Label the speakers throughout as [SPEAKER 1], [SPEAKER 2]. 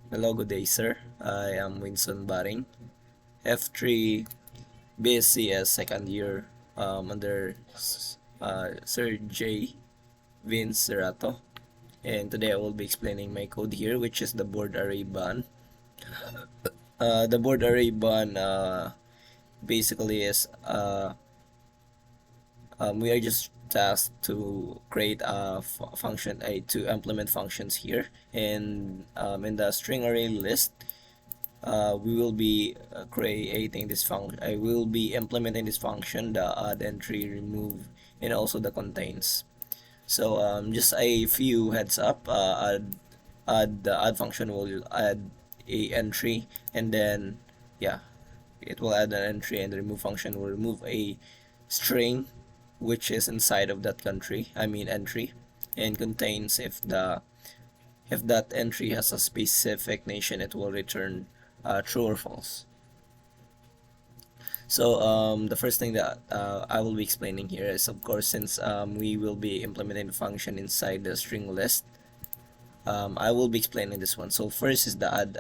[SPEAKER 1] Hello, good day, sir. I am WINSON BARING, F3 BSCS second year under Sir J. Vince Zerato. And today I will be explaining my code here, which is the board array ban. The board array ban basically is we are just tasked to create a function, to implement functions here. And in the string array list, we will be creating this function. I will be implementing this function, the add, entry, remove, and also the contains. So just a few heads up. The add function will add a entry, and then yeah, it will add an entry, and the remove function will remove a string which is inside of that entry, and contains if that entry has a specific nation, it will return true or false. So the first thing that I will be explaining here is, of course, since we will be implementing the function inside the string list, I will be explaining this one. So first is the add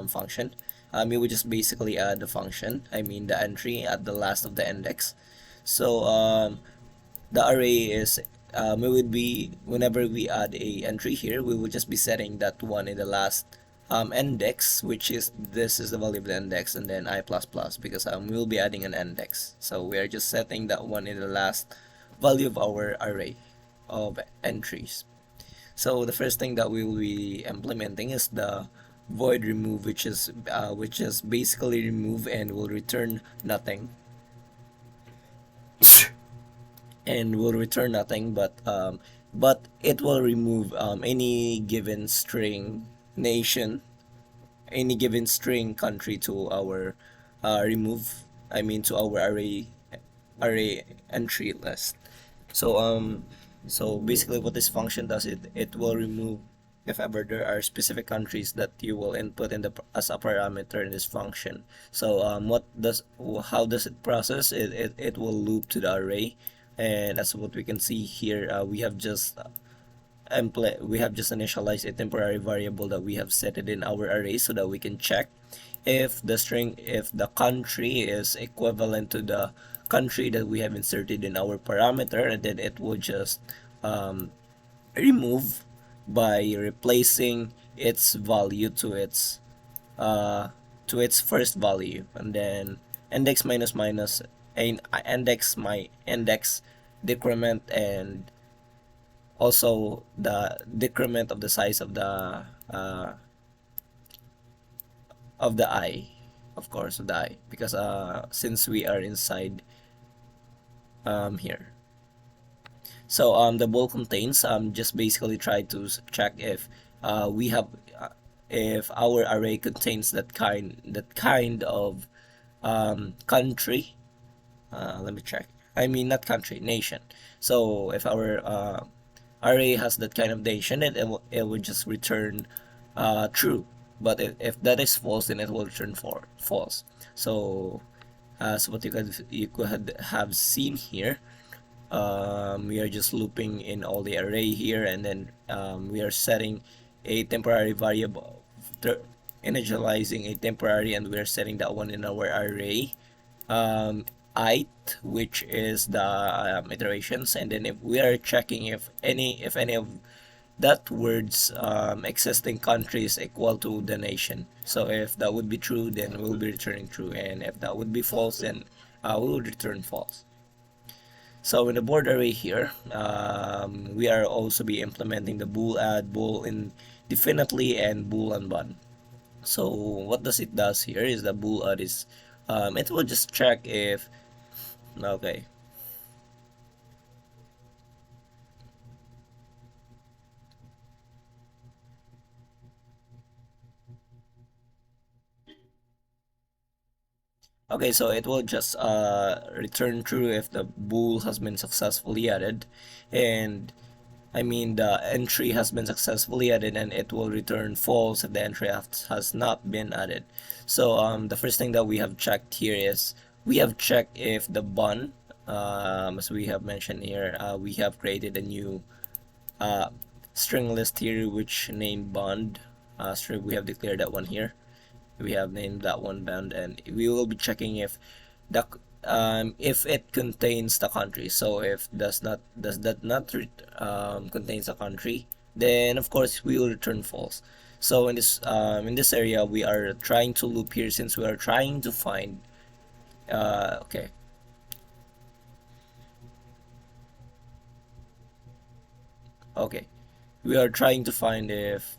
[SPEAKER 1] function. You would just basically add the function, the entry at the last of the index. So the array is we would be, whenever we add a entry here, we would just be setting that one in the last index, which is, this is the value of the index, and then I plus plus, because we'll be adding an index. So we are just setting that one in the last value of our array of entries. So the first thing that we will be implementing is the void remove, which is basically remove and will return nothing. And will return nothing, but it will remove any given string nation, any given string country to our to our array entry list. So basically what this function does, it will remove if ever there are specific countries that you will input in as a parameter in this function. So how does it process it? It will loop to the array, and as what we can see here, we have just initialized a temporary variable that we have set it in our array, so that we can check if the country is equivalent to the country that we have inserted in our parameter, and then it will just remove by replacing its value to its first value, and then index minus minus index decrement, and also the decrement of the size of the I, of course, of the I, because since we are inside here. So the bool contains just basically try to check if we have if our array contains that kind of country. Let me check. Not country, nation. So if our array has that kind of nation, it will just return true. But if that is false, then it will return false. So as what you could have seen here, we are just looping in all the array here, and then we are setting a temporary variable, initializing a temporary, and we are setting that one in our array ith, which is the iterations, and then if we are checking if any of that word's existing country is equal to the nation. So if that would be true, then we'll be returning true, and if that would be false, then we will return false. So in the board array here, we are also be implementing the bool add, bool indefinitely, and bool unbound. So what does it does here is the bool add is it will just check if okay. Okay, so it will just return true if the bool has been successfully added, and the entry has been successfully added, and it will return false if the entry has not been added. So the first thing that we have checked here is we have checked if the bun, as we have mentioned here, we have created a new string list here which named bond, strip. We have declared that one here. We have named that one band, and we will be checking if it contains the country. So if does that not contains a country, then of course we will return false. So in this area we are trying to loop here, since we are trying to find okay. Okay, we are trying to find if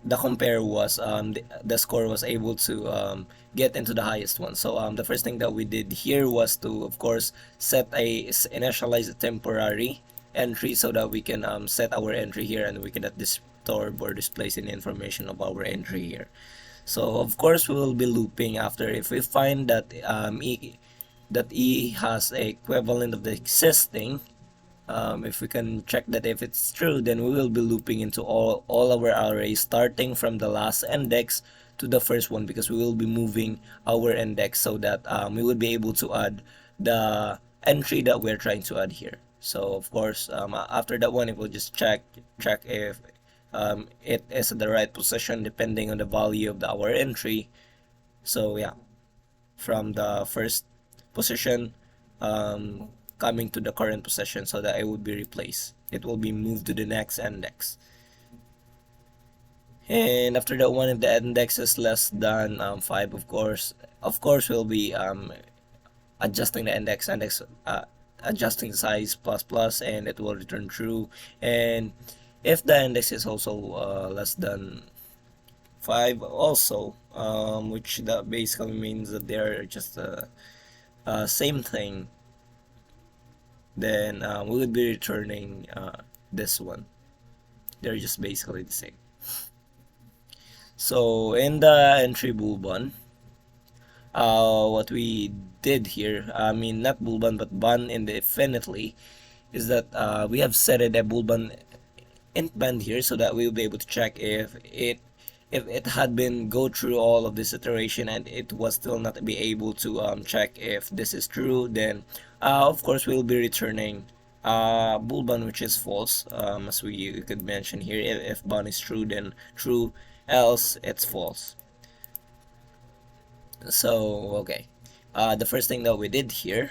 [SPEAKER 1] the compare was the score was able to get into the highest one. So the first thing that we did here was to, of course, initialize a temporary entry so that we can set our entry here, and we can disturb or displace any information of our entry here. So of course we will be looping after if we find that E has a equivalent of the existing. If we can check that if it's true, then we will be looping into all our arrays starting from the last index to the first one, because we will be moving our index so that we would be able to add the entry that we're trying to add here. So of course after that one, it will just check if it is at the right position depending on the value of our entry. So yeah, from the first position coming to the current position, so that it would be replaced. It will be moved to the next index. And after that one, if the index is less than 5, of course we'll be adjusting the index adjusting size plus, and it will return true. And if the index is also less than 5 also, which that basically means that they're just same thing, then we would be returning this one. They're just basically the same. So in the entry boolban, what we did here, I mean not boolban but ban indefinitely, is that we have set a boolban int band here so that we'll be able to check if it had been go through all of this iteration and it was still not be able to check if this is true, then of course we'll be returning boolban which is false, as we could mention here. If ban is true, then true, else it's false. So okay, the first thing that we did here,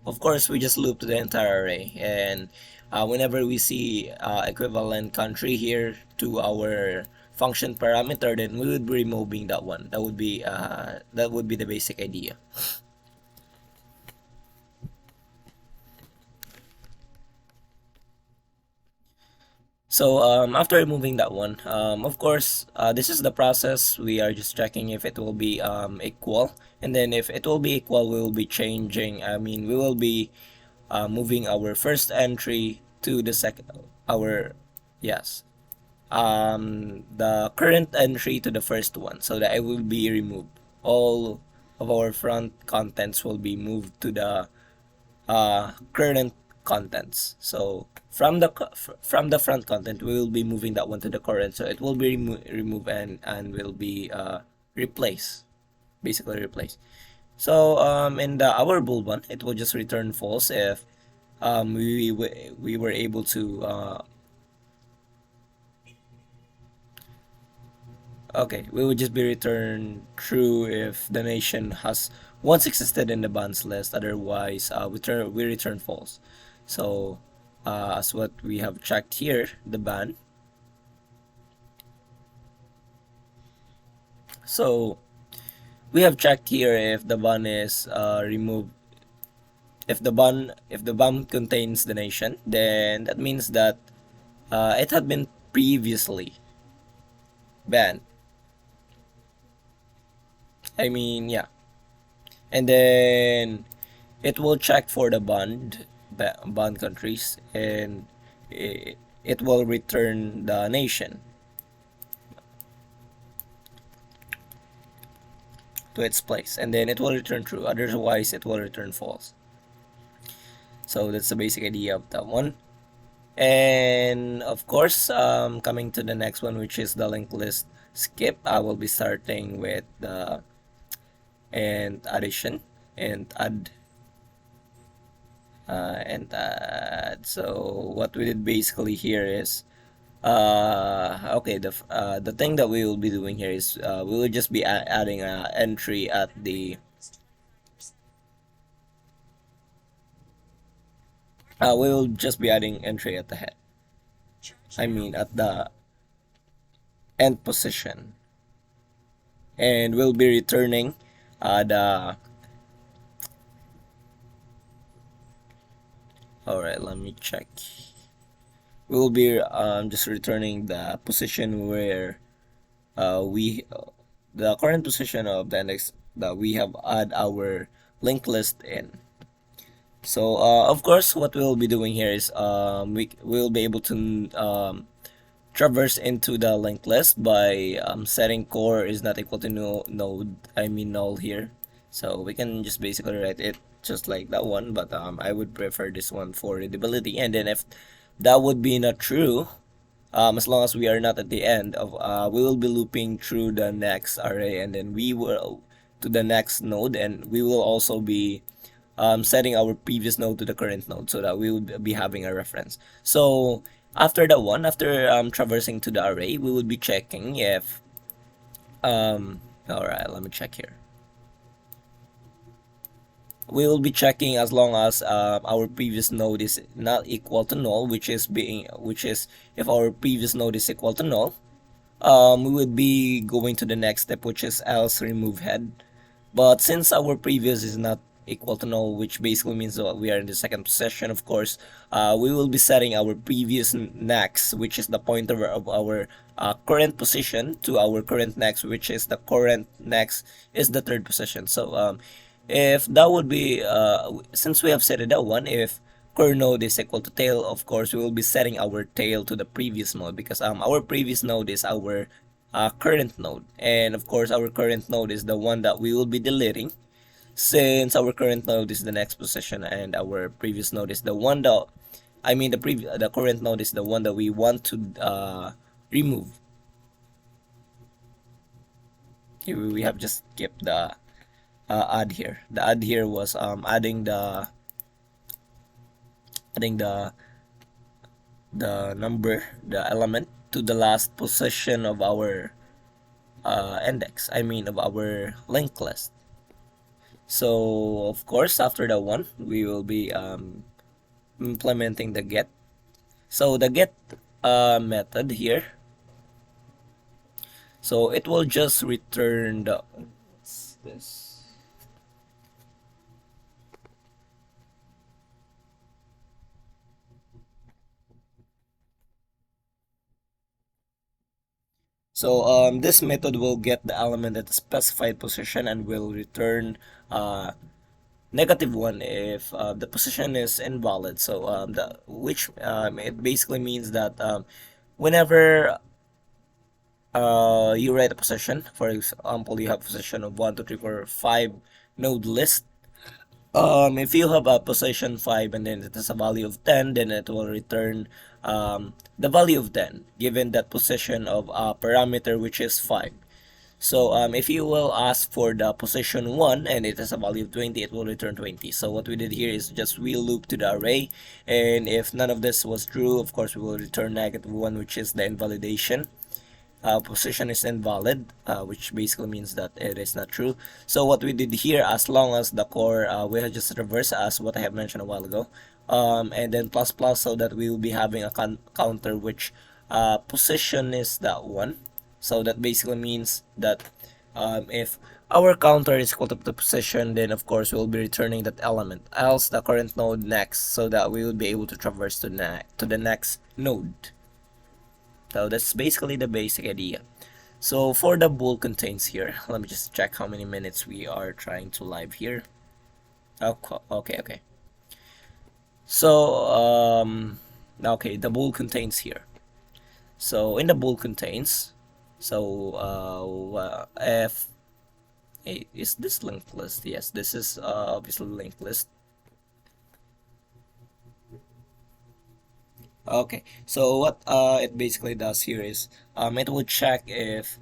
[SPEAKER 1] of course, we just loop the entire array, and whenever we see equivalent country here to our function parameter, then we would be removing that one. That would be the basic idea. So after removing that one, of course, this is the process. We are just checking if it will be equal, and then if it will be equal, we will be changing. I mean, we will be moving our first entry to the second. Yes, the current entry to the first one, so that it will be removed. All of our front contents will be moved to the current contents. So from the front content, we will be moving that one to the current, so it will be removed and will be replaced, basically replaced. So in the our boolban, it will just return false if we were able to okay, we would just be returned true if the nation has once existed in the bans list. Otherwise, we return false. So, as what we have checked here, the ban. So, we have checked here if the ban is removed. If the ban contains the nation, then that means that it had been previously banned. I mean, yeah. And then it will check for the banned countries, and it will return the nation to its place, and then it will return true. Otherwise, it will return false. So that's the basic idea of that one. And of course, coming to the next one, which is the linked list skip, I will be starting with the and addition and add and add. So what we did basically here is okay, the thing that we will be doing here is we will just be adding an entry at the we will just be adding entry at the head, I mean at the end position, and we'll be returning the alright, let me check. We will be just returning the position where we the current position of the index that we have add our linked list in. So of course what we'll be doing here is we will be able to traverse into the linked list by setting core is not equal to null here. So we can just basically write it just like that one, but I would prefer this one for readability. And then if that would be not true, as long as we are not at the end of we will be looping through the next array, and then we will to the next node, and we will also be setting our previous node to the current node so that we will be having a reference. So after that one, after traversing to the array, we will be checking if alright, let me check here. We will be checking as long as our previous node is not equal to null, which is if our previous node is equal to null, we would be going to the next step, which is else remove head. But since our previous is not equal to null, which basically means that we are in the second position, of course, we will be setting our previous next, which is the pointer of our current position, to our current next, which is the current next is the third position. So if that would be since we have set it that one, if core node is equal to tail, of course we will be setting our tail to the previous node, because our previous node is our current node, and of course our current node is the one that we will be deleting, since our current node is the next position and our previous node is the one that the current node is the one that we want to remove. Here we have just skipped the add here. The add here was adding the number, the element, to the last position of our index, of our linked list. So of course after that one, we will be implementing the get. So the get method here, so it will just return the what's this. So this method will get the element at the specified position and will return -1 if the position is invalid. So it basically means that whenever you write a position, for example, you have position of 1, 2, 3, 4, 5 node list. If you have a position 5 and then it has a value of 10, then it will return the value of 10 given that position of a parameter which is 5. So if you will ask for the position 1 and it has a value of 20, it will return 20. So what we did here is just we loop to the array, and if none of this was true, of course we will return -1, which is the invalidation. Position is invalid, which basically means that it is not true. So what we did here, as long as the core we have just reversed as what I have mentioned a while ago, and then plus plus, so that we will be having a counter which position is that one. So that basically means that if our counter is equal to the position, then of course we'll be returning that element, else the current node next, so that we will be able to traverse to the next node. So that's basically the basic idea. So for the bool contains here, let me just check how many minutes we are trying to live here. Okay. So okay, the bool contains here. So in the bool contains, so if is this linked list? Yes, this is obviously linked list. Okay, so what it basically does here is it will check if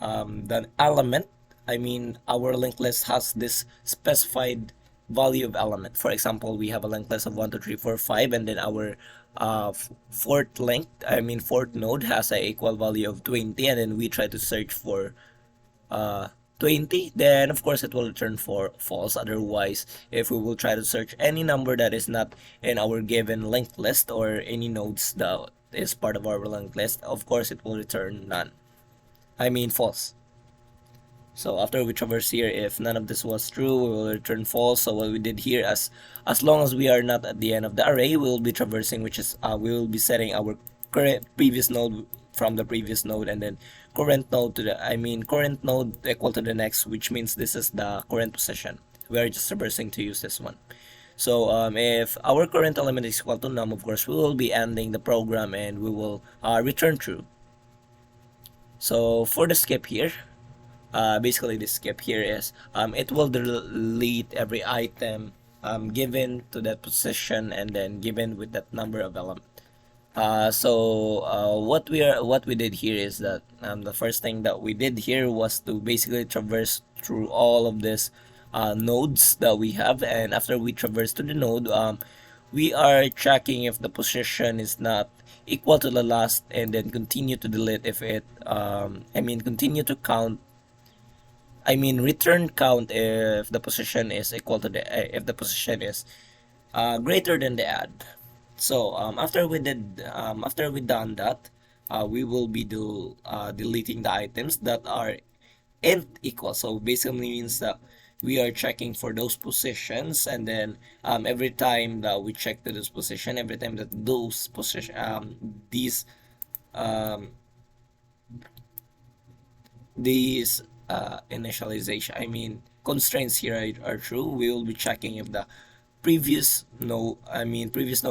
[SPEAKER 1] the element our linked list has this specified value of element. For example, we have a linked list of 1 2 3 4 5, and then our fourth node has a equal value of 20, and then we try to search for uh 20, then of course it will return for false. Otherwise, if we will try to search any number that is not in our given linked list or any nodes that is part of our linked list, of course it will return none. False. So after we traverse here, if none of this was true, we will return false. So what we did here, as long as we are not at the end of the array, we will be traversing, which is we will be setting our previous node from the previous node, and then current node to the current node equal to the next, which means this is the current position. We are just traversing to use this one. So if our current element is equal to num, of course we will be ending the program and we will return true. So for the skip here, basically the skip here is it will delete every item given to that position and then given with that number of element. What we did here is that the first thing that we did here was to basically traverse through all of this nodes that we have, and after we traverse to the node, we are checking if the position is not equal to the last, and then continue to delete if it continue to count, return count if the position is equal to the if the position is greater than the add. So after we done that, we will be deleting the items that are int equal. So basically means that we are checking for those positions, and then every time that we check to this position, every time that those position these initialization constraints here are true, we will be checking if the previous node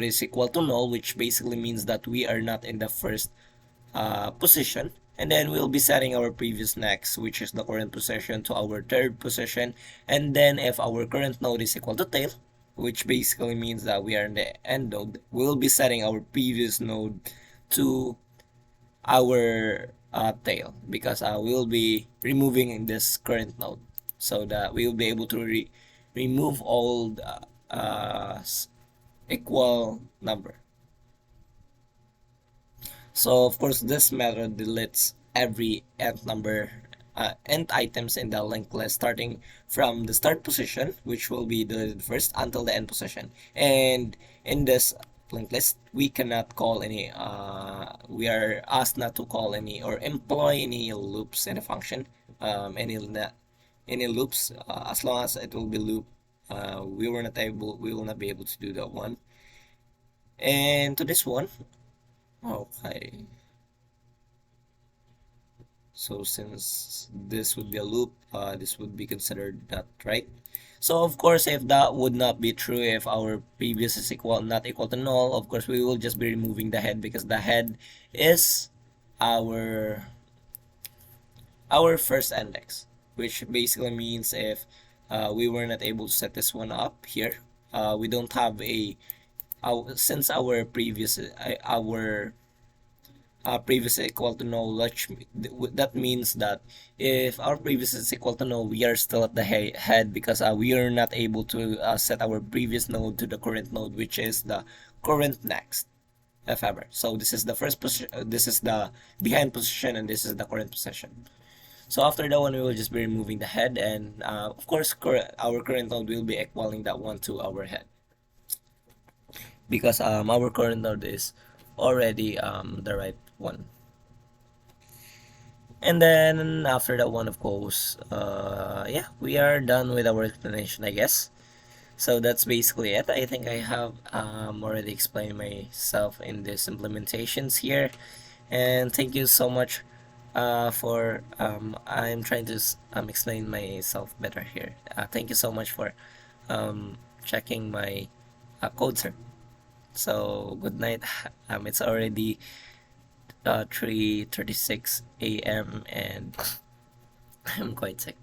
[SPEAKER 1] is equal to null, which basically means that we are not in the first position, and then we'll be setting our previous next, which is the current position, to our third position. And then if our current node is equal to tail, which basically means that we are in the end node, we'll be setting our previous node to our tail, because we'll be removing this current node so that we will be able to remove all the equal number. So of course this method deletes every nth number nth items in the linked list, starting from the start position, which will be deleted first, until the end position. And in this linked list, we cannot call any we are asked not to call any or employ any loops in a function, any loops, as long as it will be loop. We will not be able to do that one. And to this one, okay, so since this would be a loop, this would be considered that, right? So of course, if that would not be true, if our previous is not equal to null, of course we will just be removing the head, because the head is our first index, which basically means if we were not able to set this one up here, we don't have since our previous previous is equal to null, that means that if our previous is equal to null, we are still at the head, because we are not able to set our previous node to the current node, which is the current next, if ever. So this is the first position, this is the behind position, and this is the current position. So after that one, we will just be removing the head, and of course our current node will be equaling that one to our head, because our current node is already the right one. And then after that one, of course, yeah, we are done with our explanation, I guess. So that's basically it. I think I have already explained myself in these implementations here, and thank you so much for I'm trying to explain myself better here. Thank you so much for checking my code, sir. So good night. It's already 3:36 a.m. and I'm quite sick.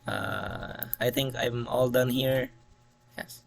[SPEAKER 1] I think I'm all done here. Yes.